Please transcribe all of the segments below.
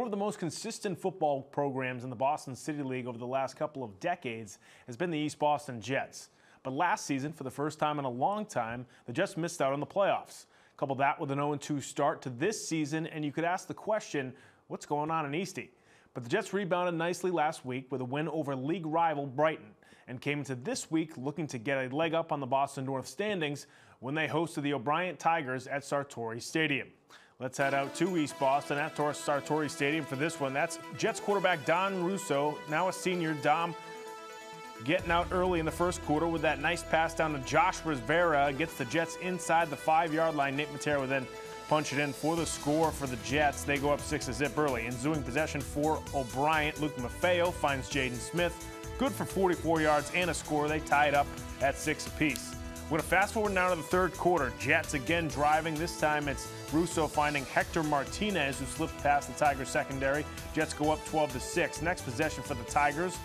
One of the most consistent football programs in the Boston City League over the last couple of decades has been the East Boston Jets. But last season, for the first time in a long time, the Jets missed out on the playoffs. Couple that with an 0-2 start to this season, and you could ask the question, what's going on in Eastie? But the Jets rebounded nicely last week with a win over league rival Brighton, and came into this week looking to get a leg up on the Boston North standings when they hosted the O'Brien Tigers at Sartori Stadium. Let's head out to East Boston at Sartori Stadium for this one. That's Jets quarterback Don Russo, now a senior. Dom getting out early in the first quarter with that nice pass down to Josh Rivera. Gets the Jets inside the 5-yard line. Nate Matera would then punch it in for the score for the Jets. They go up 6-0 early. Ensuing possession for O'Brien, Luke Maffeo finds Jaden Smith. Good for 44 yards and a score. They tie it up at 6 apiece. We're going to fast forward now to the third quarter. Jets again driving. This time it's Russo finding Hector Martinez, who slipped past the Tigers secondary. Jets go up 12-6. Next possession for the Tigers.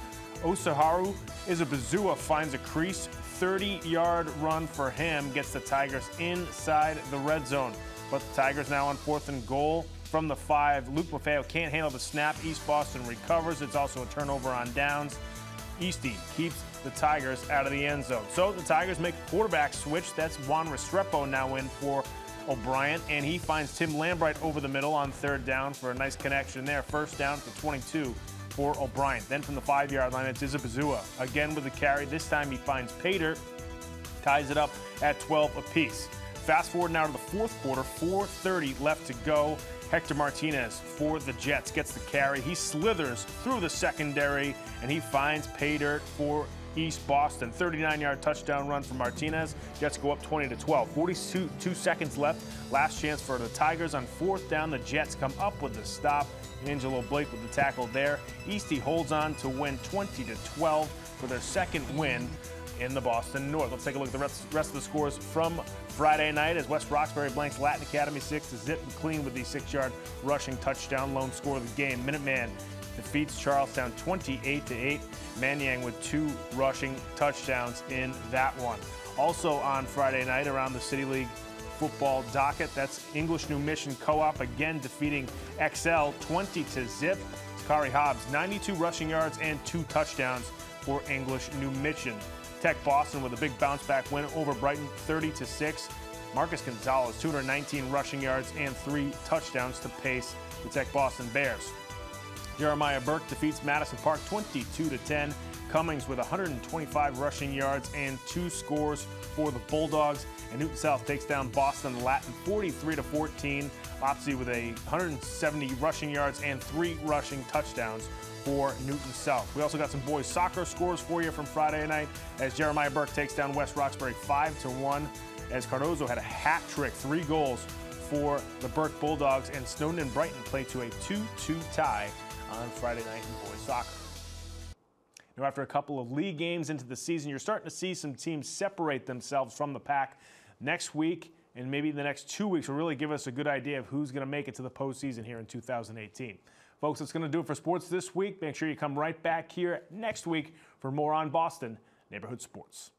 Osaharu Izabazua finds a crease. 30-yard run for him gets the Tigers inside the red zone. But the Tigers now on 4th and goal from the 5. Luke Maffeo can't handle the snap. East Boston recovers. It's also a turnover on downs. Eastie keeps the Tigers out of the end zone. So the Tigers make a quarterback switch. That's Juan Restrepo now in for O'Brien, and he finds Tim Lambright over the middle on 3rd down for a nice connection there. First down for 22 for O'Brien. Then from the 5-yard line, it's Izabazua again with the carry. This time he finds Pater, ties it up at 12 apiece. Fast forward now to the fourth quarter, 4:30 left to go. Hector Martinez for the Jets gets the carry. He slithers through the secondary, and he finds pay dirt for East Boston. 39-yard touchdown run for Martinez. Jets go up 20-12. 42 seconds left. Last chance for the Tigers on 4th down. The Jets come up with the stop. Angelo Blake with the tackle there. Eastie holds on to win 20-12 for their second win in the Boston North. Let's take a look at the rest of the scores from Friday night as West Roxbury blanks Latin Academy 6-0. McLean with the 6-yard rushing touchdown, lone score of the game. Minuteman defeats Charlestown 28-8. Manyang with 2 rushing touchdowns in that one. Also on Friday night around the City League football docket, that's English New Mission Co-op again defeating XL 20-0. Sakari Hobbs 92 rushing yards and 2 touchdowns for English New Mission. Tech Boston with a big bounce-back win over Brighton 30-6. Marcus Gonzalez 219 rushing yards and 3 touchdowns to pace the Tech Boston Bears. Jeremiah Burke defeats Madison Park 22-10. Cummings with 125 rushing yards and 2 scores for the Bulldogs. And Newton South takes down Boston Latin 43-14. Opsy with 170 rushing yards and 3 rushing touchdowns for Newton South. We also got some boys soccer scores for you from Friday night as Jeremiah Burke takes down West Roxbury 5-1. As Cardozo had a hat trick, 3 goals for the Burke Bulldogs, and Snowden and Brighton play to a 2-2 tie on Friday night in boys soccer. Now, after a couple of league games into the season, you're starting to see some teams separate themselves from the pack. Next week and maybe the next 2 weeks will really give us a good idea of who's going to make it to the postseason here in 2018. Folks, that's going to do it for sports this week. Make sure you come right back here next week for more on Boston Neighborhood Sports.